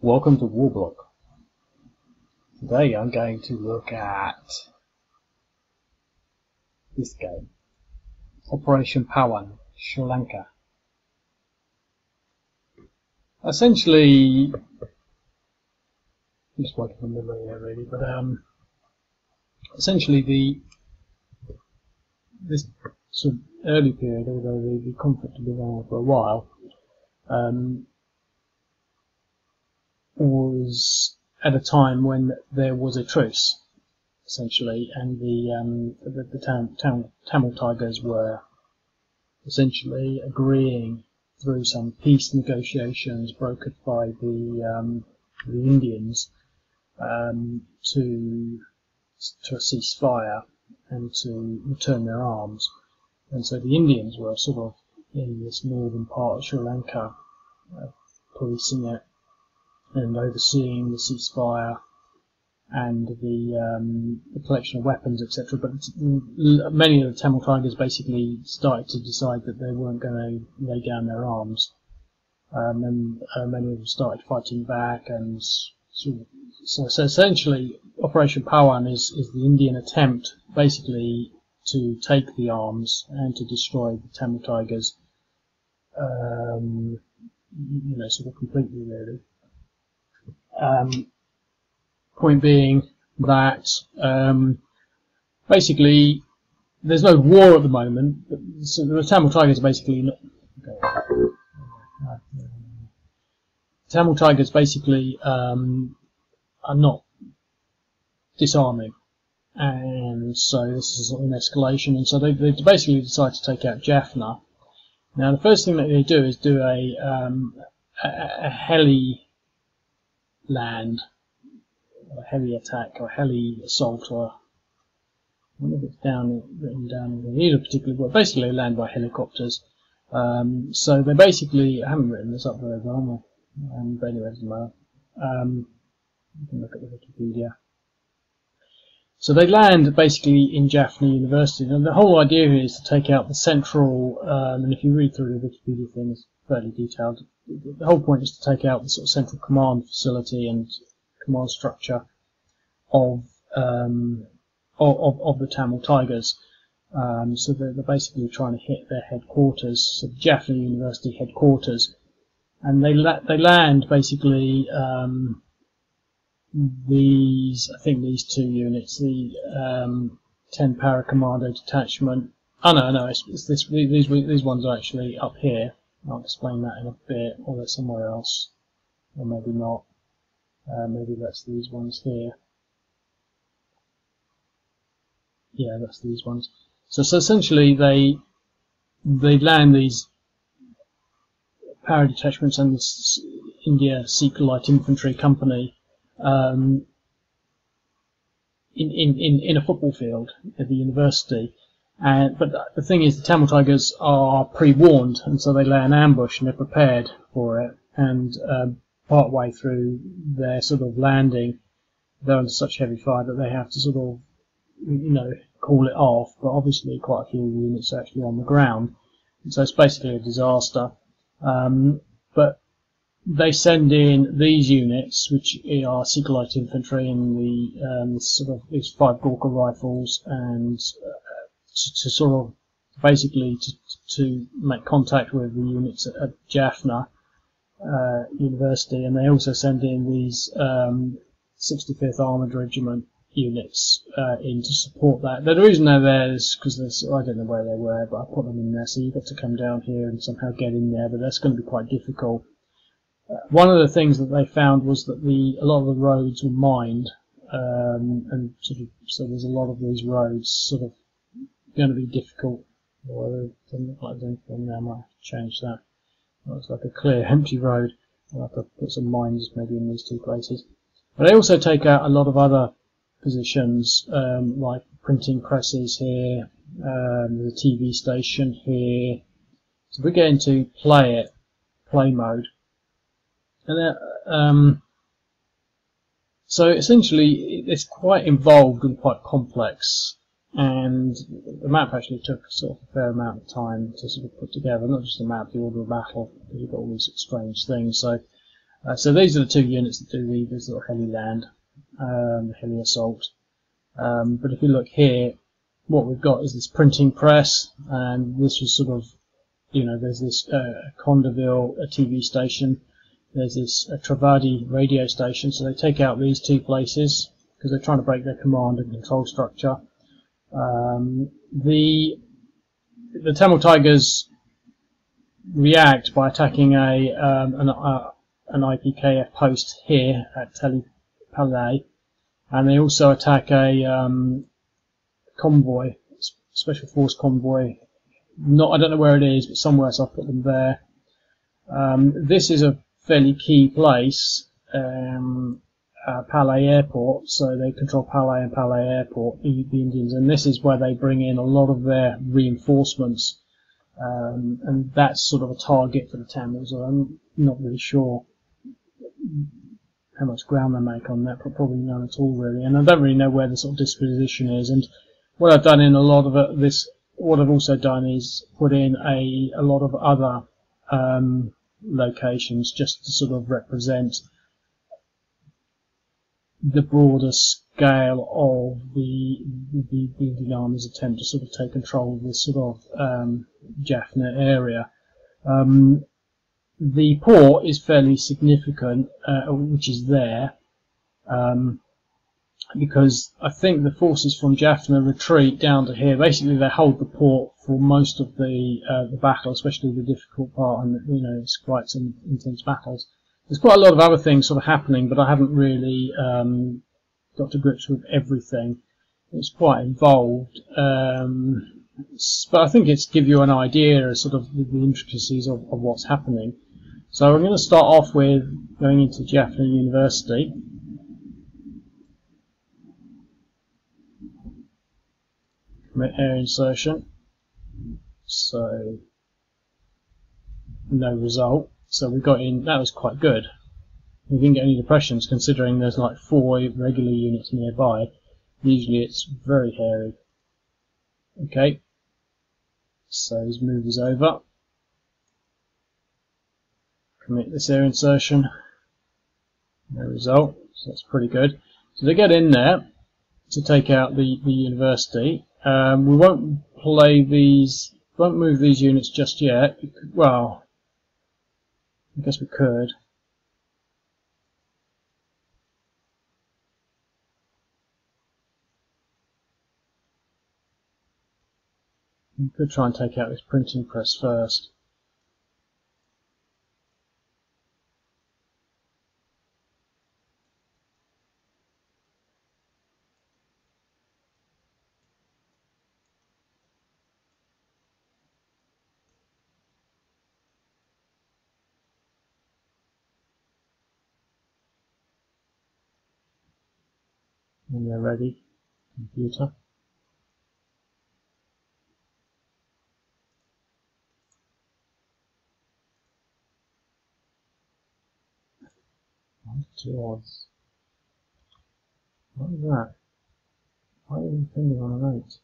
Welcome to Warblock. Today I'm going to look at this game, Operation Pawan, Sri Lanka. Essentially, I'm just working from memory here really, but essentially this sort of early period, although the conflict had been going on for a while, was at a time when there was a truce, essentially, and the Tamil Tigers were essentially agreeing through some peace negotiations brokered by the Indians to a ceasefire and to return their arms. And so the Indians were sort of in this northern part of Sri Lanka, policing it and overseeing the ceasefire and the collection of weapons, etc. But many of the Tamil Tigers basically started to decide that they weren't going to lay down their arms, and many of them started fighting back. And so essentially, Operation Pawan is the Indian attempt, basically, to take the arms and to destroy the Tamil Tigers, sort of completely, really. Point being that basically there's no war at the moment, but so the Tamil Tigers are basically not. Tamil Tigers basically are not disarming, and so this is an escalation, and so they basically decide to take out Jaffna. Now the first thing that they do is do a heli land, a heli attack or heli assault, or I wonder if it's written down in either particular, but basically they land by helicopters. So they basically, I haven't written this up very well, but anyway, it doesn't matter. You can look at the Wikipedia. So they land basically in Jaffna University, and the whole idea here is to take out the central, and if you read through the Wikipedia thing, it's fairly detailed. The whole point is to take out the sort of central command facility and command structure of the Tamil Tigers. So they're basically trying to hit their headquarters, so the Jaffna University headquarters, and they land basically these two units, the 10 para commando detachment. Oh no, these ones are actually up here. I'll explain that in a bit, or they're somewhere else, or maybe not. Maybe that's these ones here. Yeah, that's these ones. So essentially, they land these para detachments and this India Sikh Light Infantry Company in a football field at the university. But the thing is, the Tamil Tigers are pre-warned, and so they lay an ambush and they're prepared for it. And part way through their sort of landing, they're under such heavy fire that they have to sort of, call it off. But obviously, quite a few units are actually on the ground, and so it's basically a disaster. But they send in these units, which are Sikh Light Infantry, and these 5 Gorkha rifles, and to sort of basically to make contact with the units at Jaffna University, and they also send in these 65th Armoured Regiment units in to support that. The reason they're there is because I don't know where they were, but I put them in there, so you've got to come down here and somehow get in there, but that's going to be quite difficult. One of the things that they found was that a lot of the roads were mined, and so there's a lot of these roads sort of going to be difficult. Well, it doesn't look like anything there. I might have to change that. It looks like a clear, empty road. I'll have to put some mines maybe in these 2 places. But they also take out a lot of other positions, like printing presses here, the TV station here. So we get into play mode. And so essentially, it's quite involved and quite complex. And the map actually took sort of a fair amount of time to sort of put together, not just the map, the order of battle, because you've got all these strange things. So So these are the two units that do the sort of heli land, heli assault. But if you look here, what we've got is this printing press, and this was sort of, there's this Condorville a TV station, there's this Travadi radio station, so they take out these two places because they're trying to break their command and control structure. The Tamil Tigers react by attacking an IPKF post here at Palais, and they also attack a convoy, special force convoy. I don't know where it is, but somewhere, so I've put them there. This is a fairly key place, Palais Airport, so they control Palais and Palais Airport, the Indians, and this is where they bring in a lot of their reinforcements, and that's sort of a target for the Tamils. I'm not really sure how much ground they make on that, but probably none at all really, and I don't really know where the sort of disposition is. And what I've done in a lot of this, what I've also done is put in a lot of other locations just to sort of represent the broader scale of the Indian Army's attempt to sort of take control of this sort of Jaffna area. The port is fairly significant, which is there, because I think the forces from Jaffna retreat down to here. Basically, they hold the port for most of the battle, especially the difficult part, and it's quite some intense battles. There's quite a lot of other things sort of happening, but I haven't really got to grips with everything. It's quite involved, but I think it's give you an idea of sort of the intricacies of what's happening. So I'm going to start off with going into Jaffna University. Commit air insertion. So no result. So we got in. That was quite good. We didn't get any depressions, considering there's like 4 regular units nearby. Usually it's very hairy. Okay. So his move is over. Commit this air insertion. No result. So that's pretty good. So they get in there to take out the university. We won't move these units just yet. Well, I guess we could. We could try and take out this printing press first. When they're ready, computer. Two odds. What is that? Why are you finger on an 8?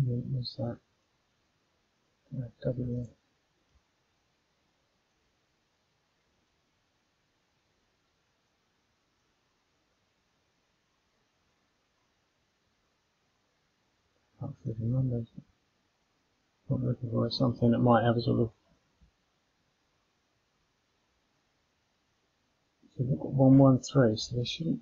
What's that? W. Can't remember. Not looking for something that might have a sort of. So they've got 113, so they shouldn't.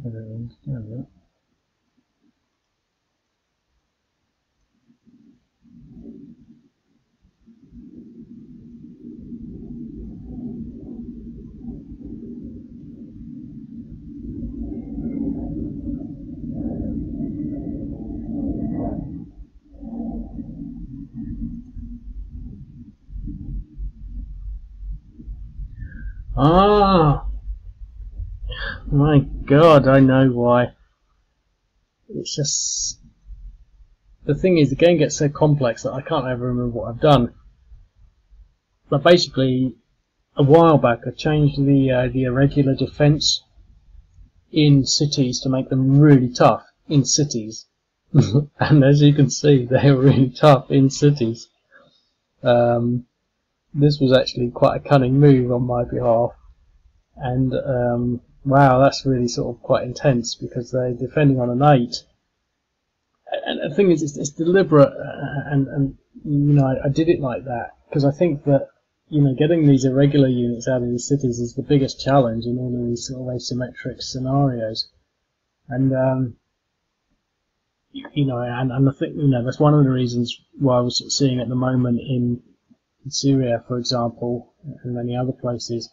don't understand that. Ah, my God, I know why. It's just, the thing is, the game gets so complex that I can't ever remember what I've done. But basically, a while back, I changed the irregular defense in cities to make them really tough in cities. And as you can see, they were really tough in cities. This was actually quite a cunning move on my behalf. And wow, that's really sort of quite intense because they're defending on an 8. And the thing is, it's deliberate, and you know, I did it like that because I think that, you know, getting these irregular units out of these cities is the biggest challenge in all of these sort of asymmetric scenarios. And you know, and I think, you know, that's one of the reasons why I was sort of seeing at the moment in Syria, for example, and many other places,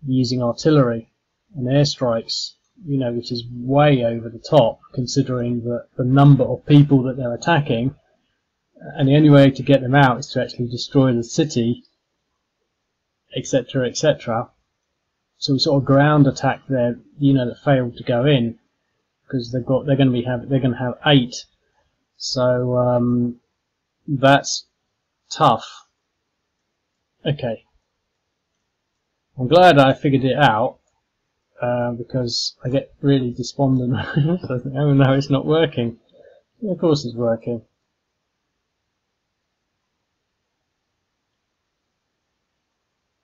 using artillery and airstrikes, you know, which is way over the top considering the number of people that they're attacking, and the only way to get them out is to actually destroy the city, etc., etc. So we sort of ground attack their, you know, that failed to go in because they're going to have 8. So that's tough. Okay. I'm glad I figured it out, because I get really despondent. So I think, oh no, it's not working. Yeah, of course it's working.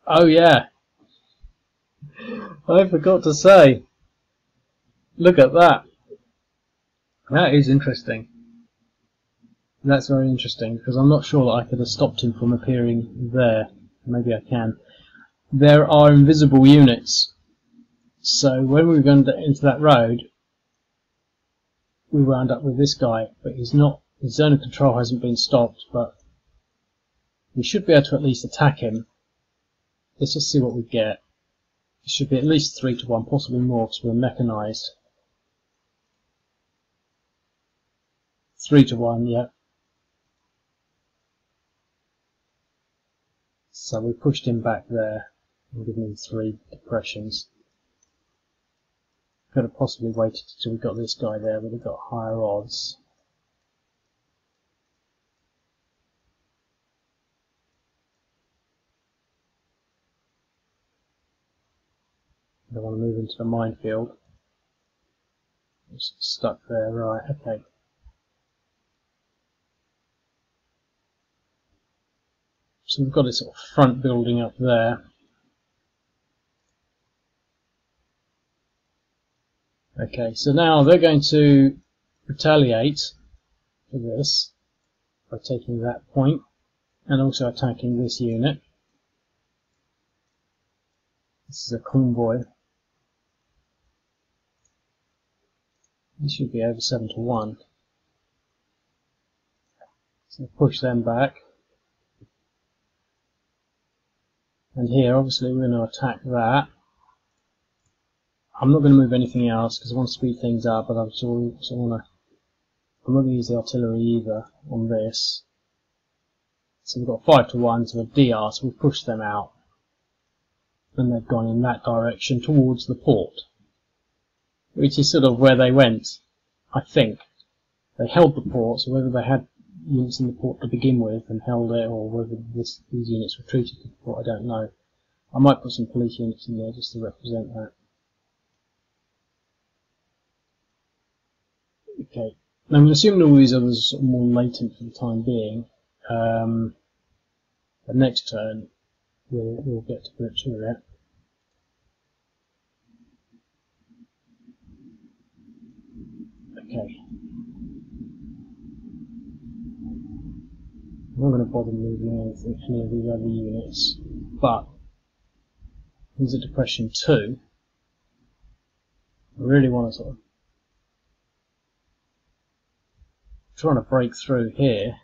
Oh yeah, I forgot to say, look at that. That is interesting. That's very interesting, because I'm not sure that I could have stopped him from appearing there. Maybe I can. There are invisible units. So when we were going into that road, we wound up with this guy, but he's not, his zone of control hasn't been stopped, but we should be able to at least attack him. Let's just see what we get. It should be at least 3 to 1, possibly more, because we're mechanized. 3 to 1, yeah. So we pushed him back there and given him 3 depressions. Could have possibly waited until we got this guy there, but we got higher odds. I don't want to move into the minefield. Just stuck there, right, okay. So we've got this sort of front building up there. Okay, so now they're going to retaliate for this by taking that point and also attacking this unit. This is a convoy. This should be over 7 to 1. So push them back. And here, obviously, we're going to attack that. I'm not going to move anything else because I want to speed things up, but I'm not going to use the artillery either on this. So we've got 5 to 1 to a DR, so we've pushed them out. And they've gone in that direction towards the port, which is sort of where they went, I think. They held the port, so whether they had units in the port to begin with and held it, or whether these units retreated to the port, I don't know. I might put some police units in there just to represent that. Okay, now I'm assuming all these others are sort of more latent for the time being. The next turn we'll get to grips with it. Okay. I'm not going to bother moving any of these other units, but here's a depression 2. I really want to sort of trying to break through here.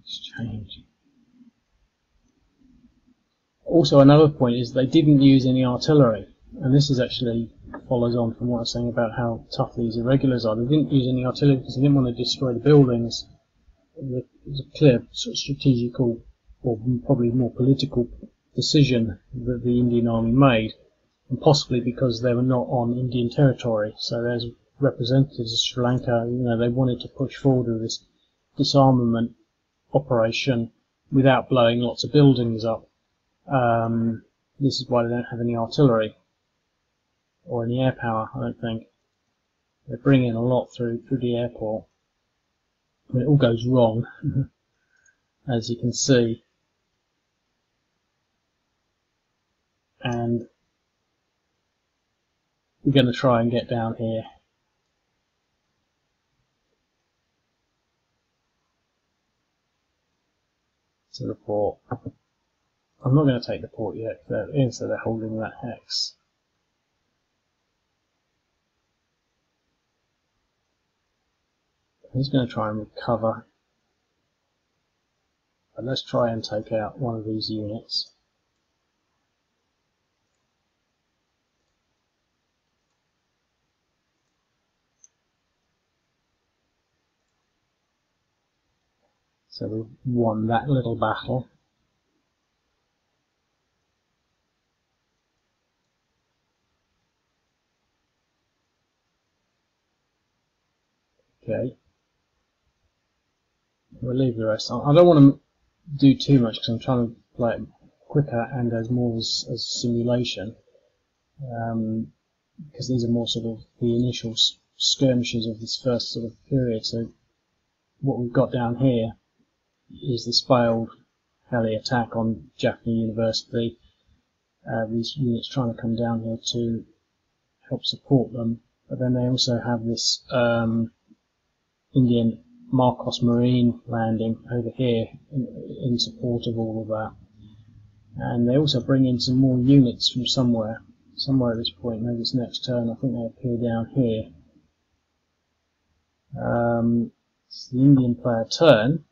Exchange. Also, another point is they didn't use any artillery, and this is actually follows on from what I was saying about how tough these irregulars are. They didn't use any artillery because they didn't want to destroy the buildings. It was a clear sort of strategical, or probably more political, decision that the Indian army made, and possibly because they were not on Indian territory. So there's representatives of Sri Lanka, they wanted to push forward with this disarmament operation without blowing lots of buildings up. This is why they don't have any artillery or any air power, I don't think. They bring in a lot through the airport. I mean, it all goes wrong, as you can see. And we're going to try and get down here. To the port. I'm not going to take the port yet, so they're holding that hex. He's going to try and recover. But let's try and take out one of these units. So we've won that little battle. Okay. We'll leave the rest on. I don't want to do too much because I'm trying to play it quicker and as more as simulation. Because these are more sort of the initial skirmishes of this first sort of period. So what we've got down here is this failed heli attack on Jaffna University. These units trying to come down here to help support them, but then they also have this Indian Marcos Marine landing over here in support of all of that. And they also bring in some more units from somewhere at this point, maybe it's next turn. I think they appear down here. It's the Indian player turn.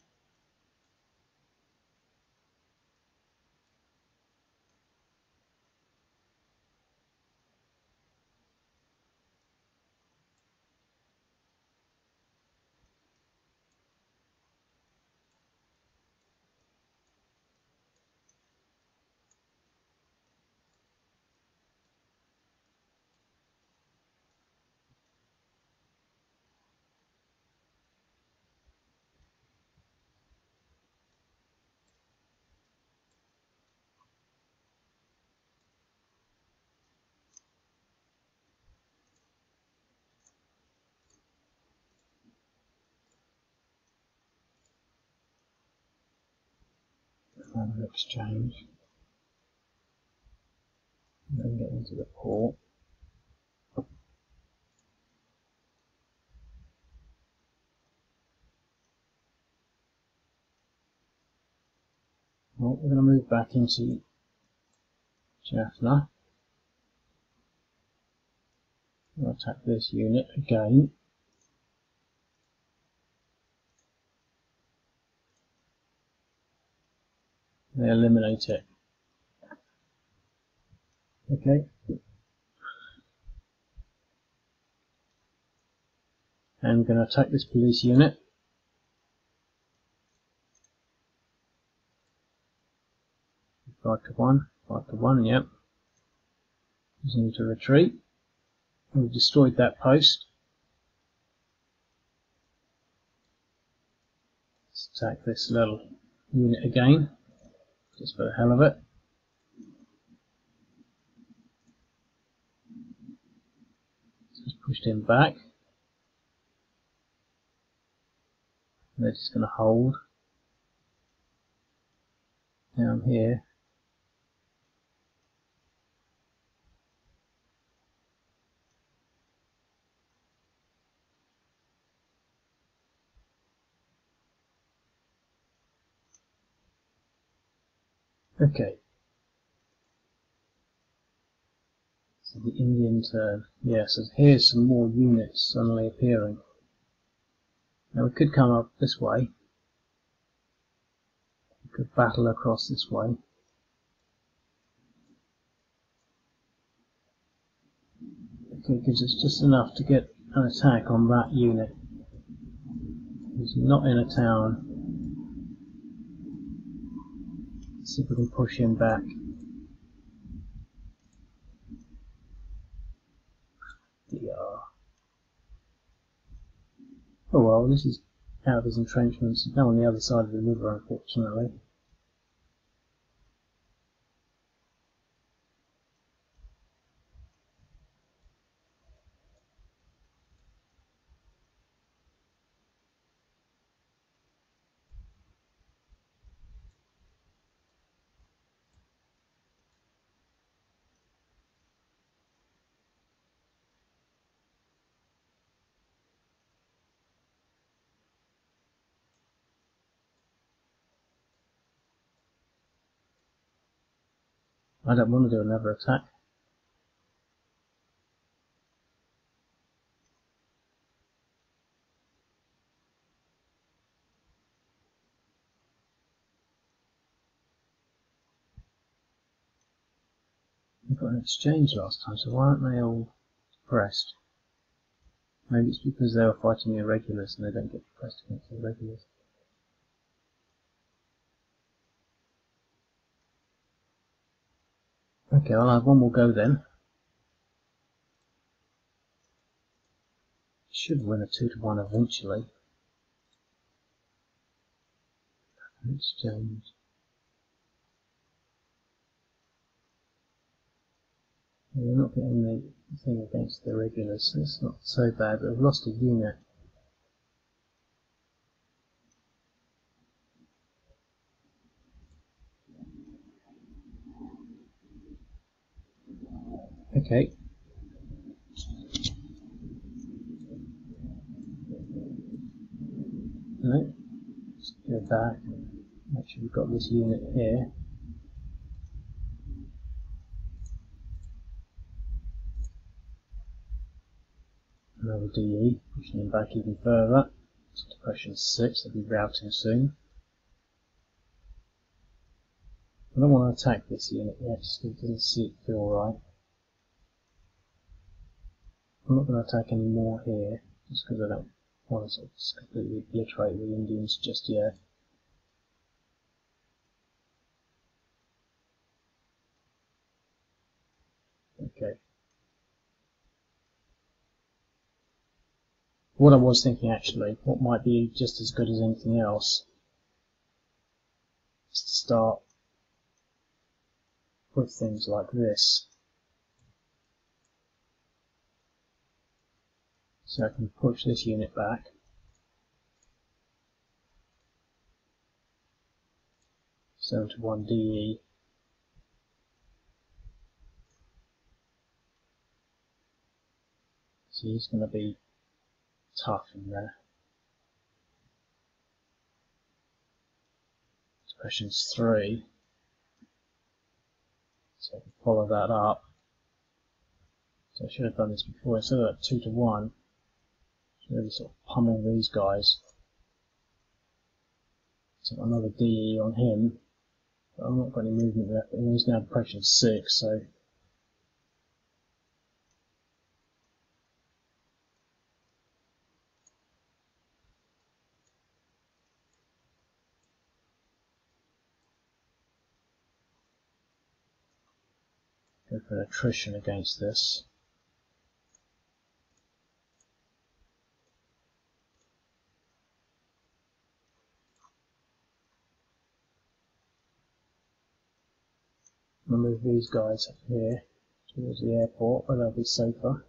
Another exchange. And then get into the port. Well, we're going to move back into Jaffna. We'll attack this unit again. They eliminate it. Okay. And we're going to attack this police unit. 5-1, 5-1, yep. Just need to retreat. We've destroyed that post. Let's attack this little unit again, just for the hell of it. Just pushed him back. They're just going to hold down here. Okay. So the Indian turn. Yeah, so here's some more units suddenly appearing. Now we could come up this way. We could battle across this way. Okay, it gives us just enough to get an attack on that unit. He's not in a town. Let's see if we can push him back. DR. Oh well, this is out of his entrenchments. Now on the other side of the river, unfortunately. I don't want to do another attack. We got an exchange last time, so why aren't they all pressed? Maybe it's because they were fighting irregulars and they don't get pressed against the irregulars. Okay, I'll have one more go then. Should win a 2-to-1 eventually. Exchange. We're not getting the thing against the irregulars, so it's not so bad, but we've lost a unit. Okay. No, let's go back. Make sure we've got this unit here. Another DE, pushing him back even further. It's depression 6, they'll be routing soon. I don't want to attack this unit yet, just because it doesn't feel right. I'm not going to attack any more here, just because I don't want to sort of just completely obliterate the Indians just yet. Okay. What I was thinking actually, what might be just as good as anything else, is to start with things like this. So I can push this unit back. So to 1 DE. So he's going to be tough in there. Depression's 3. So I can follow that up. So I should have done this before. Instead of that 2-to-1, really sort of pummel these guys. So another DE on him. But I've not got any movement left, but he's now depression 6, so go for an attrition against this. I'll move these guys up here towards the airport where they'll be safer.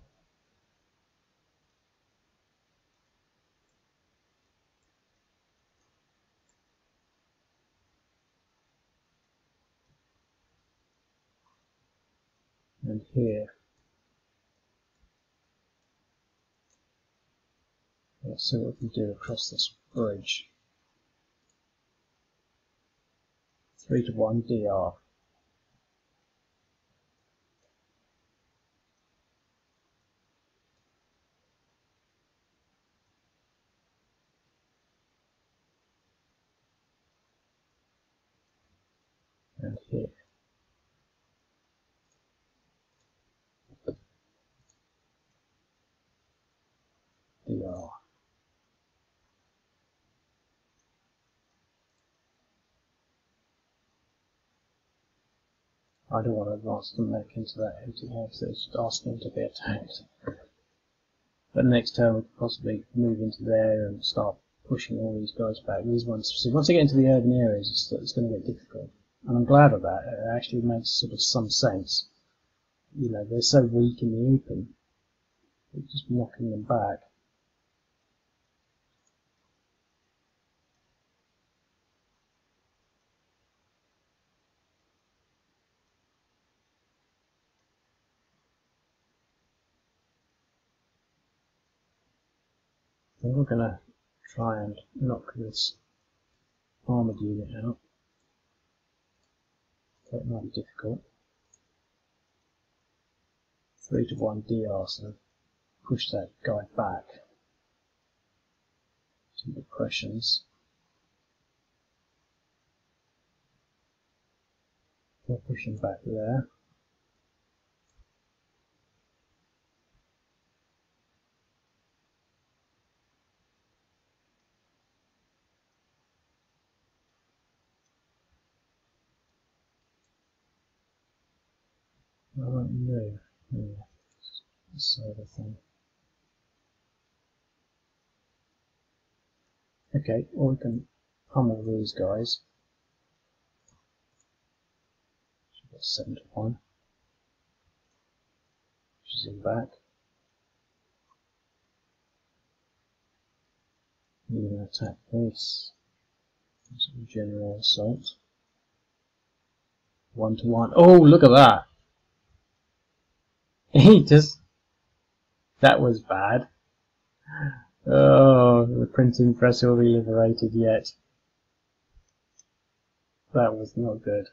and here. Let's see what we can do across this bridge. 3-1 DR. And here. DR. I don't want to advance the mech into that empty house that's asking to be attacked. But next turn we could possibly move into there and start pushing all these guys back. These ones, see, once I get into the urban areas, it's going to get difficult. And I'm glad of that. It actually makes sort of some sense. You know, they're so weak in the open. We're just knocking them back. So we're going to try and knock this armoured unit out. That might be difficult. 3-1 DR, so push that guy back. Some depressions. We're pushing back there. I won't move. Yeah, this sort of thing. Okay, or we can pummel these guys. 7-1. Pushes him back. You're going to attack this. Some general assault. 1-1. Oh, look at that! He just... That was bad. Oh, the printing press will be liberated yet. That was not good.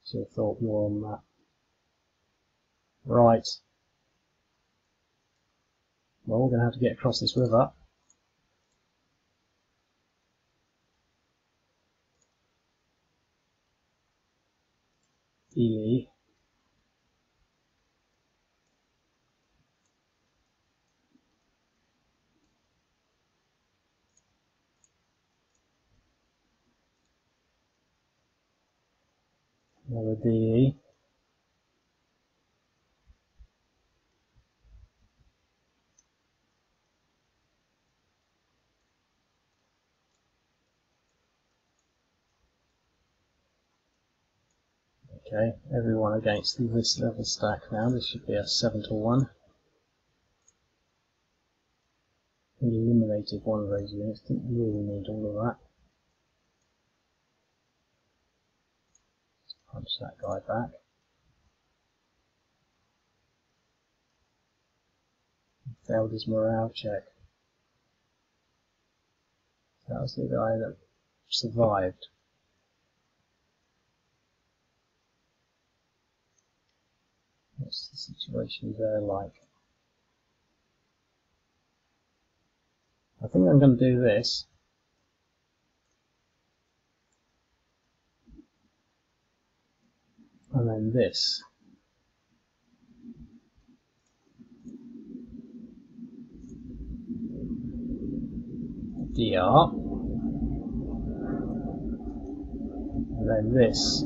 Should have thought more on that. Right. Well, we're going to have to get across this river. Ely. Another DE. Okay, everyone against this level stack now. This should be a 7-1. We eliminated one of those units. Didn't really need all of that. Let's punch that guy back. Failed his morale check. That was the guy that survived. What's the situation there like? I think I'm going to do this. And then this. DR. And then this.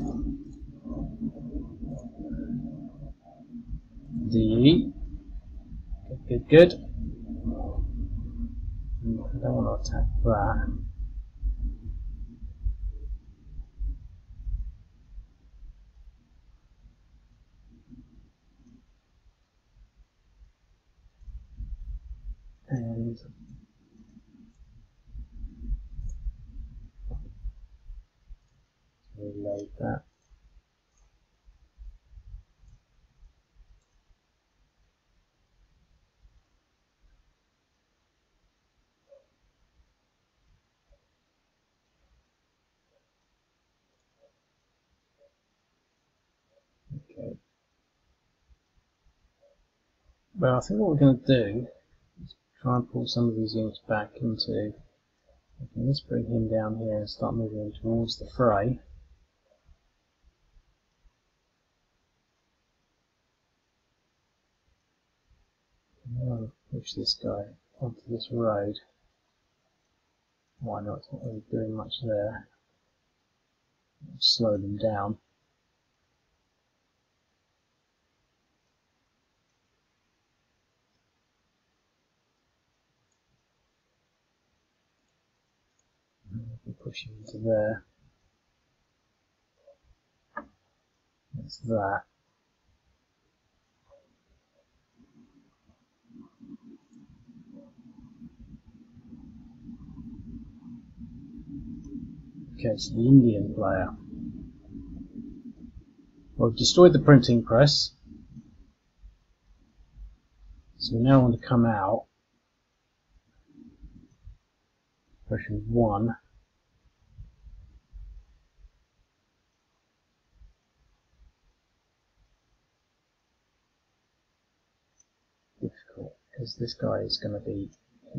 DE. Good, good, good. I don't want to attack that. And that. Okay. Well, I think what we're going to do is try and pull some of these units back into. Okay, let's bring him down here and start moving him towards the fray. I'll push this guy onto this road. Why not? It's not really doing much there. Slow them down. Push him into there. That's that. Okay, so the Indian player. Well, we've destroyed the printing press. So we now want to come out. Version 1. Difficult, because this guy is going to be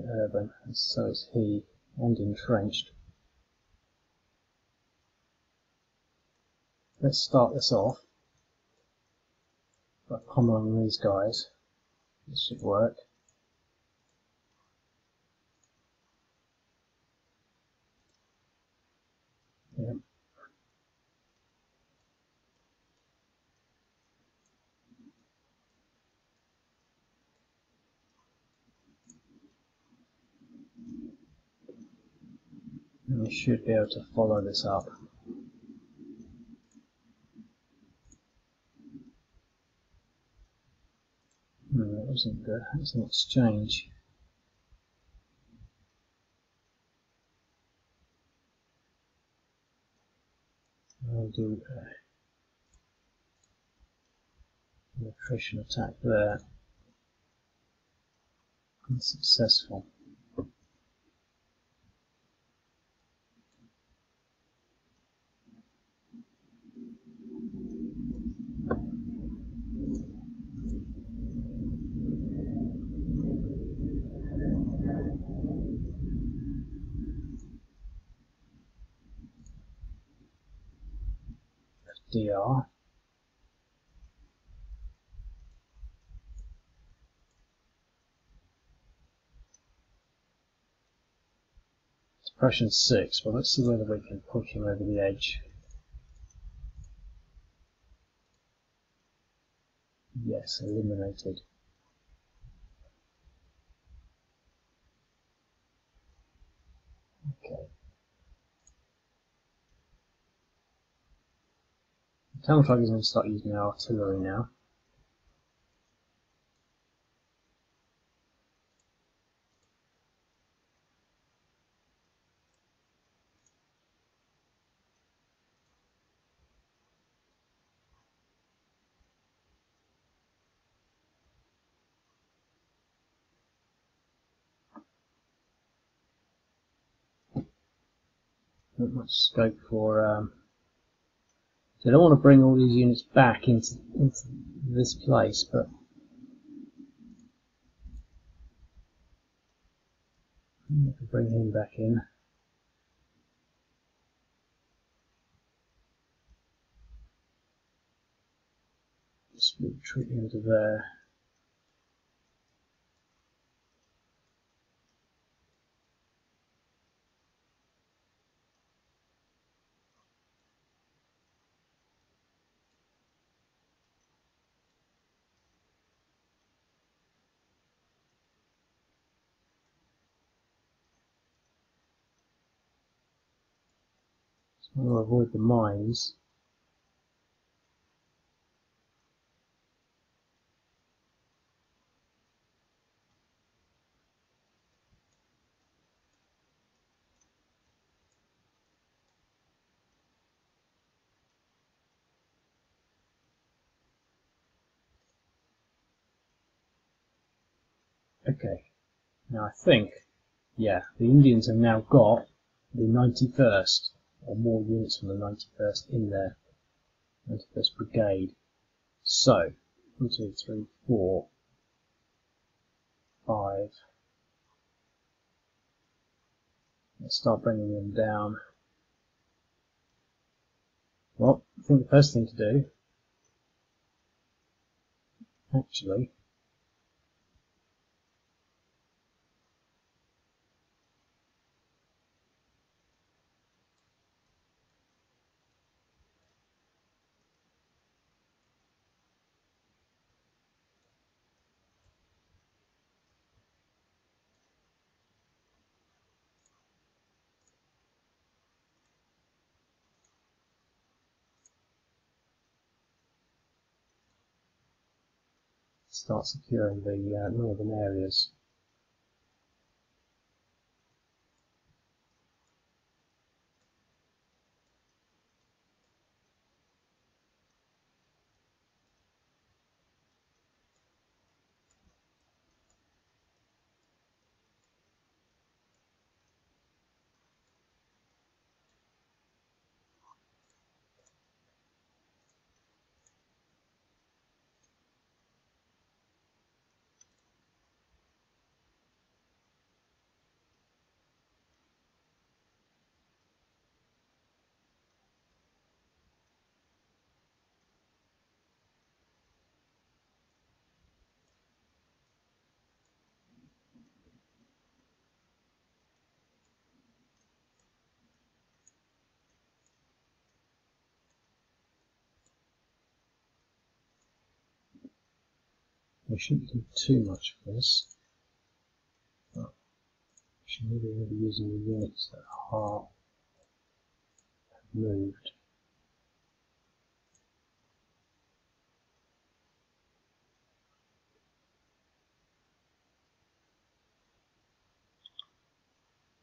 urban, and so is he, and entrenched. Let's start this off by pummeling these guys. This should work. Yep. And we should be able to follow this up. No, that wasn't good. That's an exchange. I'll do an attrition attack there. Unsuccessful. DR. Suppression 6. Well, let's see whether we can push him over the edge. Yes, eliminated. Okay. The Tamil Tigers are going to start using their artillery now. Not much scope for. So I don't want to bring all these units back into this place, but I can bring him back in. Just retreat into there. I want to avoid the mines. Okay, now I think, yeah, the Indians have now got the 91st, or more units from the 91st in there, 91st Brigade. So, 1, 2, 3, 4, 5. Let's start bringing them down. Well, I think the first thing to do, actually, start securing the northern areas. We shouldn't do too much for this, but we should really be using the units that are moved.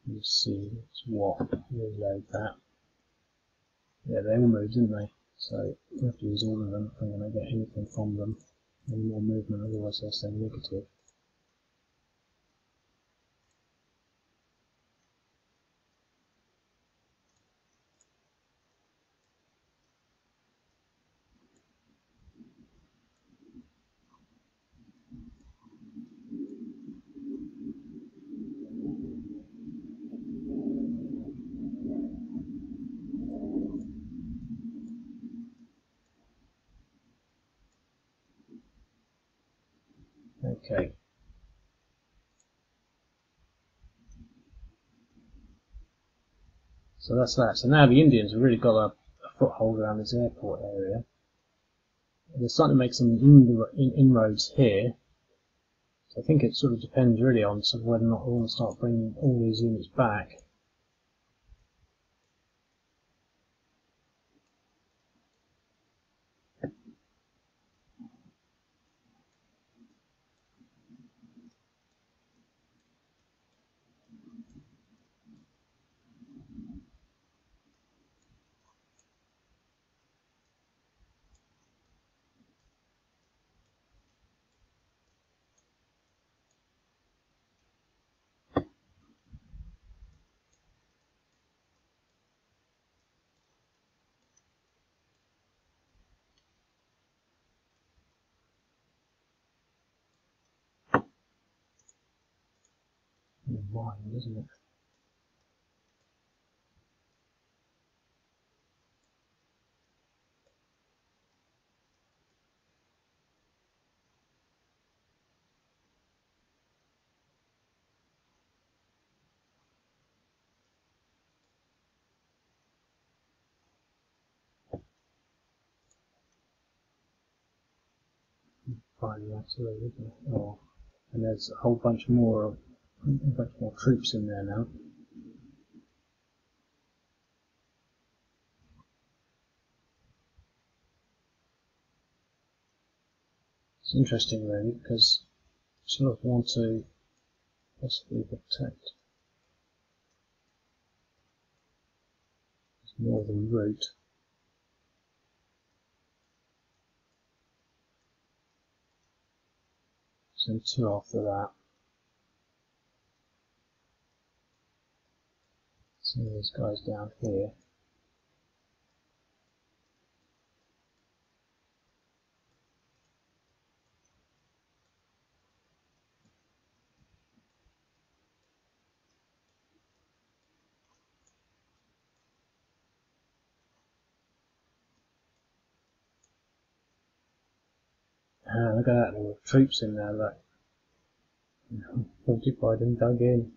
Let's see what, reload that. Yeah, they all moved, didn't they? So we have to use all of them if I'm going to get anything from them. Any more movement, otherwise they'll stay negative. Okay. So that's that. So now the Indians have really got a foothold around this airport area. They're starting to make some inroads here. So I think it sort of depends really on sort of whether or not we want to start bringing all these units back. Mine, isn't it? Fine, absolutely, isn't it? Oh, and there's a whole bunch more troops in there now. It's interesting really because I sort of want to possibly protect this northern route. Send 2 after that. some of these guys down here. Look at that, there were troops in there, look. Fortified and dug in.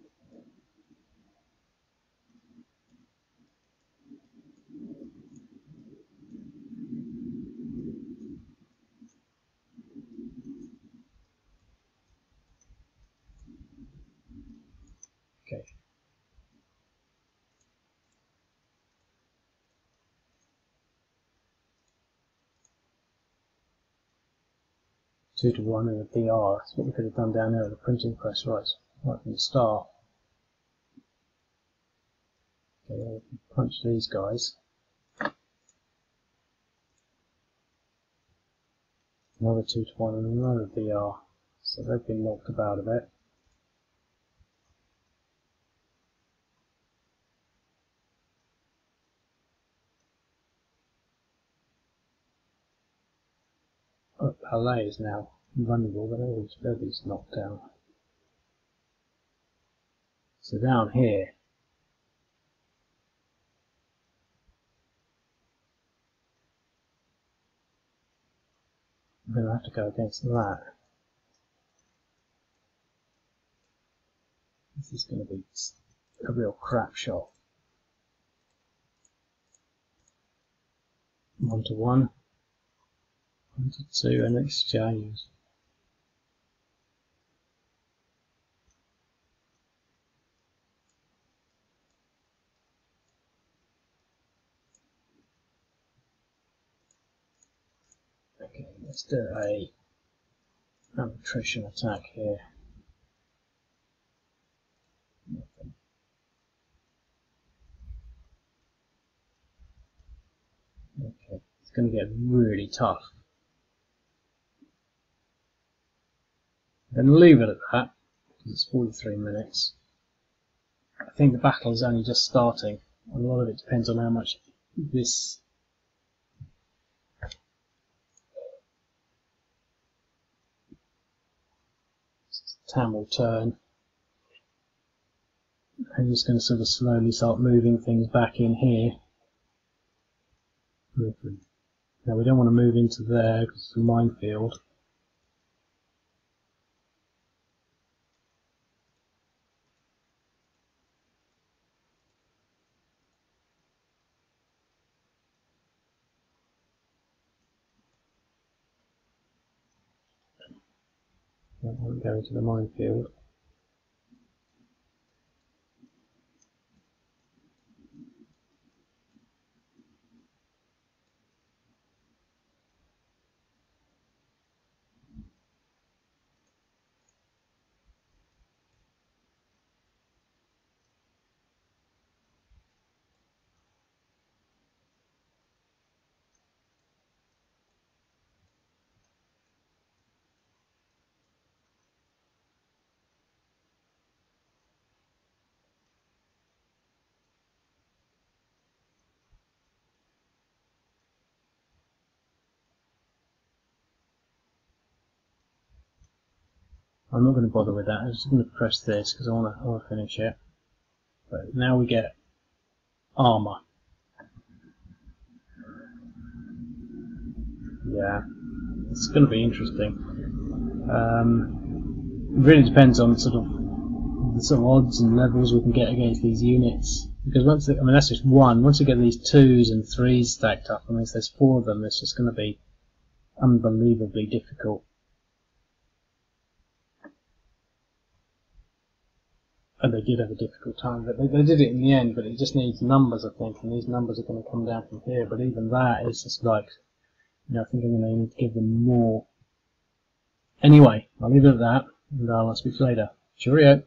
Okay. Two to one in the DR. That's what we could have done down there at the printing press right from the start. Okay, we can punch these guys. Another 2 to 1 and another DR. So they've been knocked about a bit. Oh, Palais is now vulnerable, but everybody's knocked down. So down here, I'm going to have to go against that. This is going to be a real crap shot. 1 to 1, 1 to 2, and exchange. Okay, let's do an attrition attack here. Nothing. Okay, it's going to get really tough. I'm going to leave it at that, because it's 43 minutes. I think the battle is only just starting. A lot of it depends on how much this Tam will turn. I'm just going to sort of slowly start moving things back in here. Now we don't want to move into there because it's a minefield. Don't want to go into the minefield. I'm not going to bother with that. I'm just going to press this because I want to finish it. But now we get armor. Yeah, it's going to be interesting. It really depends on sort of the sort of odds and levels we can get against these units. Because once, I mean, that's just one. Once you get these 2s and 3s stacked up, I mean, if there's 4 of them, it's just going to be unbelievably difficult. And they did have a difficult time, but they did it in the end. But it just needs numbers, I think, and these numbers are going to come down from here. But even that is just like, you know, I think I'm going to need to give them more. Anyway, I'll leave it at that, and I'll speak to you later. Cheerio.